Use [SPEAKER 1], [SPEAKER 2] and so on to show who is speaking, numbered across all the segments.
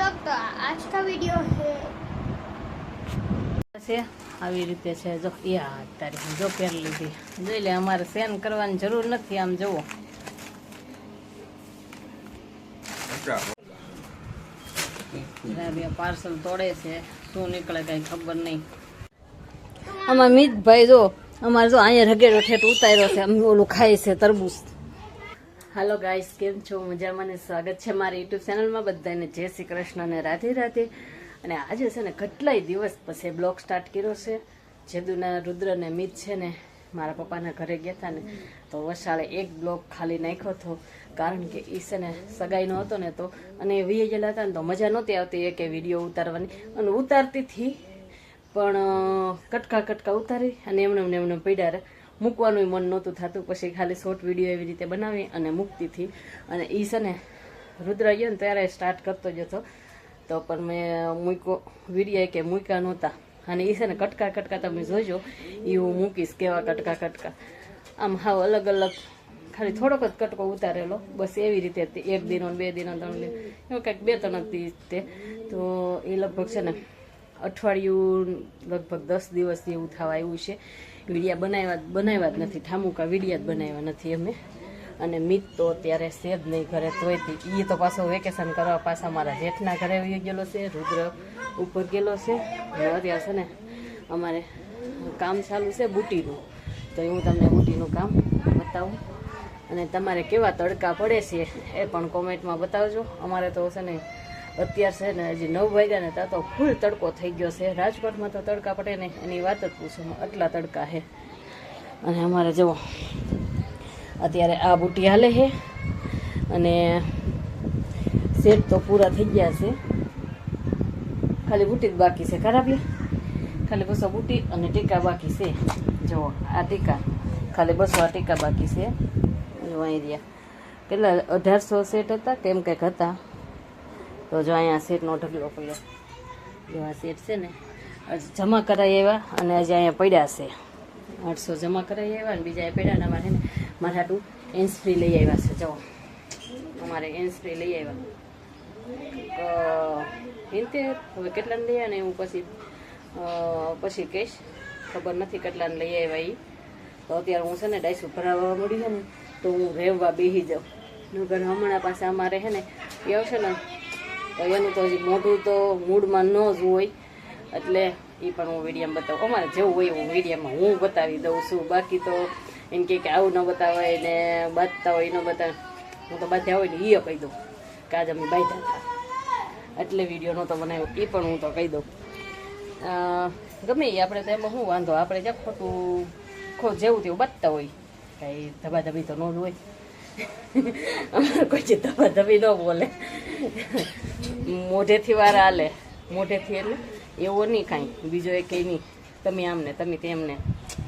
[SPEAKER 1] लोग, तो आज का वीडियो है
[SPEAKER 2] આવી રીતે છે જો યા તારી જો પહેરી લીધી જોઈ લે અમારે સેન કરવાની જરૂર નથી આમ જુઓ પાર્સલ તોડે છે શું નીકળે કઈ ખબર નહીં આમાં મિતભાઈ જો અમારે જો અહીંયા રગેડો ઠેઠ ઉતાર્યો છે ઓલું ખાય છે તરબૂચ હાલો ગાઈસ કેમ છો મજામાં ને સ્વાગત છે મારી યુટ્યુબ ચેનલમાં બધાને જય શ્રી કૃષ્ણ ને રાધે રાધે અને આજે છે ને કેટલાય દિવસ પછી બ્લોગ સ્ટાર્ટ કર્યો છે જેદુના રુદ્ર ને મિત છે ને મારા પપ્પાના ઘરે ગયા હતા ને તો વસાળે એક બ્લોગ ખાલી નાખ્યો હતો કારણ કે એ છે ને સગાઈનો હતો ને તો અને વી ગયેલા હતા ને તો મજા નહોતી આવતી કે વિડીયો ઉતારવાની અને ઉતારતી હતી પણ કટકા ઉતારી અને એમને પડ્યા મૂકવાનું મન નહોતું થતું પછી ખાલી શોર્ટ વિડીયો એવી રીતે બનાવી અને મૂકતી હતી અને એ છે ને રુદ્ર ગયો ને ત્યારે સ્ટાર્ટ કરતો જ હતો તો પણ મેં મૂક્યો વિડીયો કે મૂક્યા નહોતા અને એ છે ને કટકા તમે જોજો એ હું મૂકીશ કેવા કટકા આમ હાવ અલગ અલગ ખાલી થોડોક જ કટકો ઉતારેલો બસ એવી રીતે એક દિનો 2 દિનો 3 દિન એવું કંઈક 2-3 દિવસ તે તો એ લગભગ છે ને અઠવાડિયું લગભગ 10 દિવસ જેવું થવા આવ્યું છે વિડીયા બનાવ્યા જ નથી ઠામુકા વિડીયા જ બનાવ્યા નથી અમે અને મિત તો અત્યારે છે જ નહીં ઘરે તોયથી એ તો પાછો વેકેશન કરવા પાછા મારા જેઠના ઘરે આવી ગયેલો છે રુદ્ર ઉપર ગયેલો છે અને અત્યારે છે ને અમારે કામ ચાલુ છે બુટીનું તો હું તમને બુટીનું કામ બતાવું અને તમારે કેવા તડકા પડે છે એ પણ કોમેન્ટમાં બતાવજો અમારે તો છે ને અત્યારે છે ને હજી 9 વાગ્યા ને ત્યાં તો ફૂલ તડકો થઈ ગયો છે રાજકોટમાં તો તડકા પડે ને એની વાત જ પૂછો આટલા તડકા છે અને અમારે જુઓ અત્યારે આ બુટી હાલે છે અને સેટ તો પૂરા થઈ ગયા છે ખાલી બુટી જ બાકી છે ખરાબ ખાલી બસો બુટી અને ટીકા બાકી છે જુઓ આ ટીકા ખાલી 200 આ ટીકા બાકી છે જો અહીં રહ્યા કેટલા 1800 સેટ હતા કેમ કંઈક હતા તો જો અહીંયા સેટનો ઢગલો પડ્યો જો આ સેટ છે ને જમા કરાવી આવ્યા અને હજી અહીંયા પડ્યા છે 800 જમા કરાવી આવ્યા અને બીજા પડ્યા ને અમારે ને મારા હાટું એન્સ ફ્રી લઈ આવ્યા છે જો અમારે એન્સ ફ્રી લઈ આવ્યા 70 હવે કેટલાને લઈ આવ્યા ને હું પછી કહીશ ખબર નથી કેટલાને લઈ આવ્યા એ તો અત્યારે હું છે ને ડાયસું ભરાવવા મળી છે ને તો હું રહેવા બેસી જાઉં નગર હમણાં પાસે અમારે છે ને એ આવશે ને તો એનું તો હજી મોઢું તો મૂડમાં ન જ હોય એટલે એ પણ હું વિડીયોમાં બતાવું અમારે જેવું હોય એવું વિડીયોમાં હું બતાવી દઉં છું બાકી તો એમ કે આવું ન બતાવાય ને બાંધતા હોય ન બતાવે હું તો બાંધ્યા હોય ને એ કહી દઉં કે આજે અમે બાંધ્યા હતા એટલે વિડીયો નહોતો બનાવ્યો એ પણ હું તો કહી દઉં ગમે એ આપણે તો એમાં શું વાંધો આપણે જ્યાં ખોટું જેવું તેવું બાંધતા હોય કાંઈ ધબાધબી તો ન જ હોય અમારે કોઈ ધબાધબી ન બોલે મોઢેથી વાર હાલે મોઢેથી એટલે એવો નહીં કાંઈ બીજો એ કંઈ નહીં તમે આમને તમે તેમને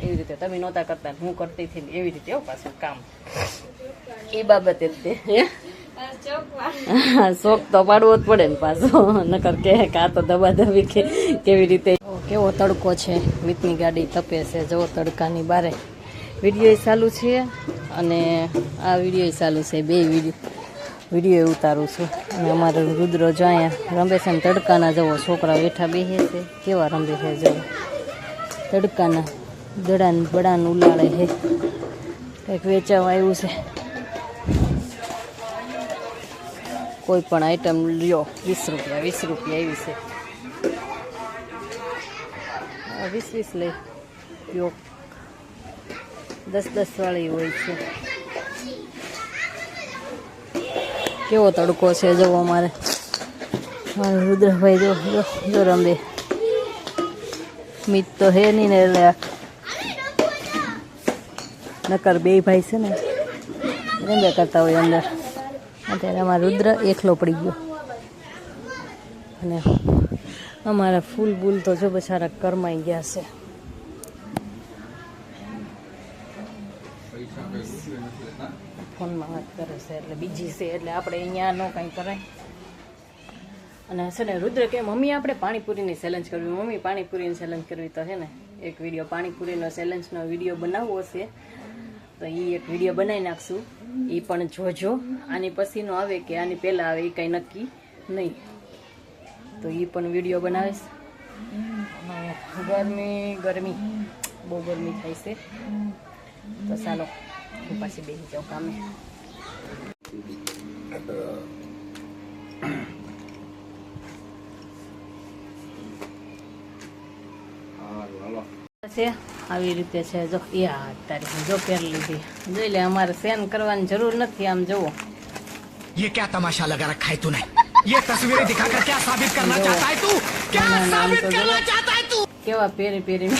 [SPEAKER 2] એવી રીતે તમે નહોતા કરતા હું કરતી હતી એવી રીતે એવું પાછું કામ એ બાબતે જ તે શોખ તો પાડવો જ પડે ને પાછો નકર કે આ તો ધબાધબી કેવી રીતે કેવો તડકો છે મિતની ગાડી તપે છે જો તડકાની બારે વિડીયો ચાલુ છે અને આ વિડીયો ચાલુ છે બે વિડીયો ઉતારું છું અને અમારે રુદ્ર જો અહીંયા રમે છે ને તડકાના જવો છોકરા બેઠા બેસે છે કેવા રમે છે જવો તડકાના બડાન ઉલાળે છે કંઈક વેચાવા આવ્યું છે કોઈ પણ આઈટમ લ્યો 20 રૂપિયા એવી છે 20 લઈ લ્યો 10 વાળી હોય છે કેવો તડકો છે જવો અમારે રુદ્રભાઈ જો રંબે મિત તો હે નહીં ને એટલે નકર બે ભાઈ છે ને રંબે કરતા હોય અંદર અત્યારે અમારા રુદ્ર એકલો પડી ગયો અને અમારા ફૂલ બૂલ તો જો બચારા કરમાઈ ગયા છે ફોનમાં વાત કરે છે એટલે બીજી છે એટલે આપણે અહીંયા ન કાંઈ કરાય અને છે ને રુદ્ર કે મમ્મી આપણે પાણીપુરીની ચેલેન્જ કરવી મમ્મી પાણીપુરીની ચેલેન્જ કરવી તો છે ને એક વિડીયો પાણીપુરીનો ચેલેન્જનો વિડીયો બનાવવો છે તો એ એક વિડીયો બનાવી નાખશું એ પણ જોજો આની પછીનો આવે કે આની પહેલાં આવે એ કંઈ નક્કી નહીં તો એ પણ વિડીયો બનાવીશ. ગરમી બહુ ગરમી થાય છે. તો ચાલો હું પાછી બેસી જાઉં કામે. આવી રીતે છે જો તારી જો પહેરી લીધી. જોઈ લે, અમારે સેન કરવાની જરૂર નથી. આમ જુઓ,
[SPEAKER 1] ये क्या तमाशा लगा रखा है तूने? ये तस्वीरें दिखाकर क्या साबित करना चाहता है तू? क्या साबित करना चाहता है तू?
[SPEAKER 2] કેવા પહેરી પહેરી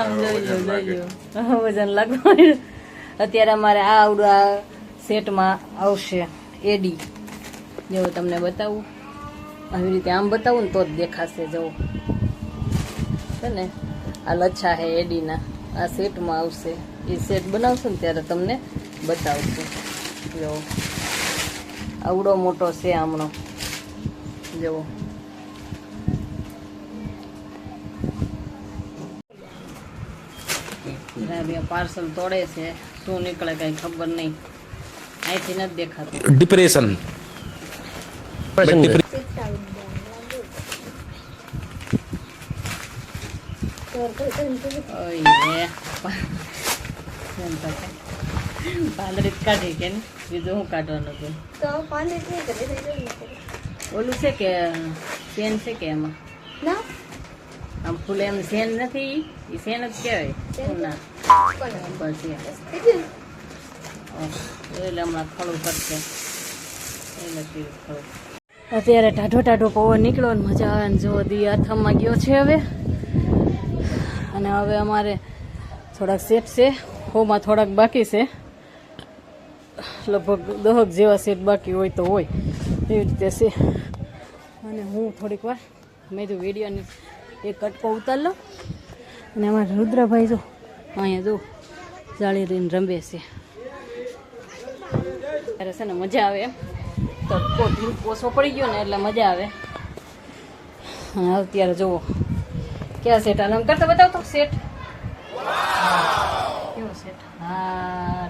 [SPEAKER 2] આમ જોઈ લો વજન લાગવાનું. અત્યારે અમારે આ આવડું આ સેટમાં આવશે એડી. જો તમને બતાવું, આવી રીતે આમ બતાવું ને તો જ દેખાશે. જવો છે ને, આ લચ્છા હે એડીના, આ સેટમાં આવશે. એ સેટ બનાવશે ને ત્યારે તમને બતાવશે. જો આવડો મોટો છે આમનો. જુઓ, પાર્સલ તોડે છે. શું નીકળે કઈ ખબર નહીં. અહીંથી નથી દેખાતું.
[SPEAKER 3] डिप्रेशन
[SPEAKER 2] પાંદડી કાઢી કે બીજું શું કાઢવાનું હતું? ઓલું છે કે સેન છે કે એમાં આમ ફૂલ એમ સેન નથી. એ સેન જ કહેવાય. બસ એટલે હમણાં ખડું કરશે. અત્યારે ટાઢો ટાઢો પવન નીકળ્યો ને મજા આવે ને. જો દી આથમમાં ગયો છે હવે. અને હવે અમારે થોડાક સેટ છે. હોમાં થોડાક બાકી છે. લગભગ 10 જેવા સેટ બાકી હોય તો હોય એવી રીતે છે. અને હું થોડીક વાર મેં તો વિડીયોની એક કટકો ઉતાર લો. અને અમારા રુદ્રભાઈ જો અહીંયા જો જાળી રહીને રમે છે. ત્યારે છે ને મજા આવે એમ. તડકો ઓછો પડી ગયો ને એટલે મજા આવે. અને અત્યારે જુઓ ક્યાં સેટ આમ કરતા બતાવતો સેટ કેવો સેટ. હા,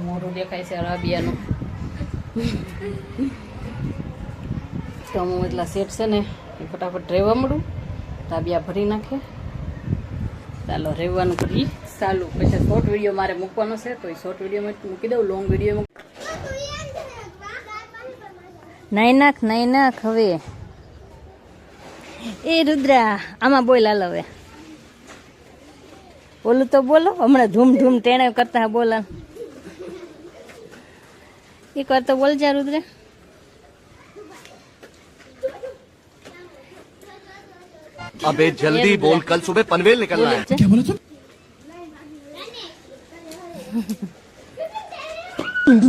[SPEAKER 2] મોઢું દેખાય છે અરાબિયાનું. તો હું એટલા સેટ છે ને એ ફટાફટ રહેવા મળું. રાબિયા ભરી નાખે. ચાલો રહેવાનું કરી ચાલુ. પછી શોર્ટ વિડીયો મારે મૂકવાનો છે તો એ શોર્ટ વિડીયોમાં મૂકી દઉં. લોંગ વિડીયો નાઈ નાખ હવે. એ રુદ્રા આમાં બોલ હાલ હવે. બોલું તો બોલો. હમણાં ધૂમ ધૂમ ટેણે કરતા બોલા. એક વાર તો બોલ જા રુદ્રા.
[SPEAKER 1] अबे जल्दी बोल, कल सुबह पनवेल निकलना है. क्या बोला तुम?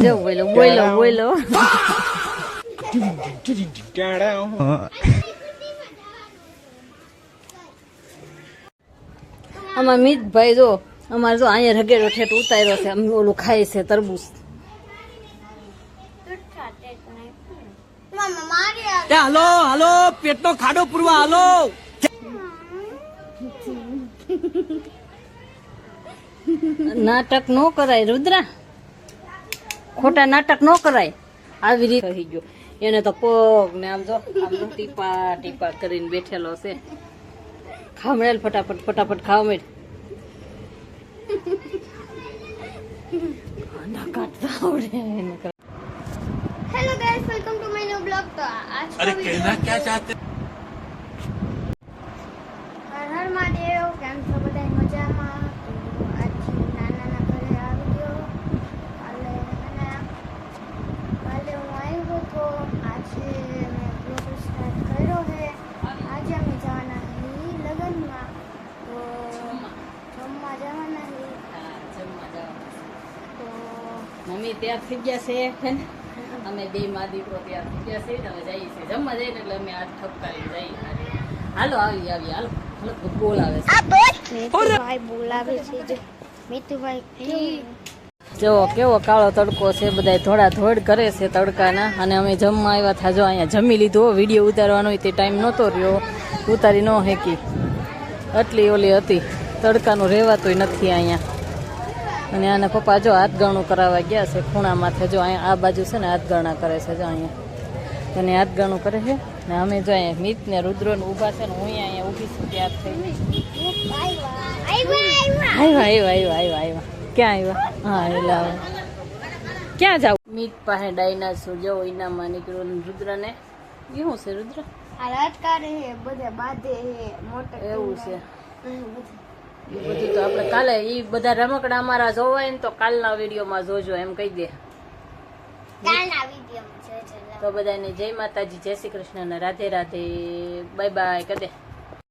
[SPEAKER 2] જો બોલો. આમાં મિતભાઈ જો અમારે જો અહીંયા રગેડો ઠેઠ ઉતાર્યો છે. ઓલું ખાય છે તરબૂચ.
[SPEAKER 1] હાલો હાલો, પેટનો ખાડો પૂરવા હાલો.
[SPEAKER 2] નાટક નો કરાય રુદ્રા, ખોટા નાટક નો કરાય. આવી રીતે થઈ ગયો એને તો પગ ને આમ જો આમ ટીપા ટીપા કરીને બેઠેલો છે. ખામણેલ ફટાફટ ખાવા માંડ.
[SPEAKER 4] Hello guys, welcome to my new blog. तो आज
[SPEAKER 1] अरे कहना क्या चाहते?
[SPEAKER 4] हर हर महादेव. કેમ છો બધા મજામાં? તો આજ નાના ઘરે આવી ગયો. કાલે હું આવ્યો તો આજે મેં બ્લોગ સ્ટાર્ટ કર્યો છે. આજે અમે જવાના છીએ લગ્નમાં. તો જમવા જવાના છીએ. તો
[SPEAKER 2] મમ્મી તૈયાર થઈ ગયા છે. અમે બે માં દીકરો તૈયાર થઈ ગયા છે. અમે જઈએ છીએ જમવા જઈને એટલે અમે આ ઠપકારી જઈએ. હાલો આવી હાલો. બોલાવે છે.
[SPEAKER 4] મિતુભાઈ બોલાવે છે. મિતુભાઈ
[SPEAKER 2] જો કેવો કાળો તડકો છે. બધા થોડા ધોડ કરે છે તડકાના. અને અમે જમવા આવ્યા હતા. જો અહીંયા જમી લીધો. વિડીયો ઉતારવાનો હોય તે ટાઈમ નહોતો રહ્યો. ઉતારી ન હેકી. આટલી ઓલી હતી. તડકાનું રહેવાતું નથી અહીંયા. અને આના પપ્પા જો હાથ ગણું કરાવવા ગયા છે ખૂણા માથે. જો અહીંયા આ બાજુ છે ને હાથ ગણા કરે છે. જો અહીંયા તને યાદગાણું કરે છે ને અમે જો અહીંયા મિત ને રુદ્ર ને ઊભા છે ને હું અહીંયા ઊભી છું ત્યાર થઈને આવ્યા ક્યાં આવ્યા હા એલા ક્યાં જાવ મિત પાસે ડાયનાસોર જો ઇનામમાં નીકળ્યો ને રુદ્રને એ શું છે રુદ્ર
[SPEAKER 4] આ રાજકારે હે બધે બાંધે હે મોટે
[SPEAKER 2] એવું છે એ બધું તો આપણે કાલે એ બધા રમકડા અમારા જોવાય ને તો કાલના વિડીયોમાં જોજો એમ કહી દે
[SPEAKER 4] કાલના વિડીયોમાં છે
[SPEAKER 2] તો બધાને જય માતાજી જય શ્રી કૃષ્ણ ને રાધે રાધે બાય બાય કહી દે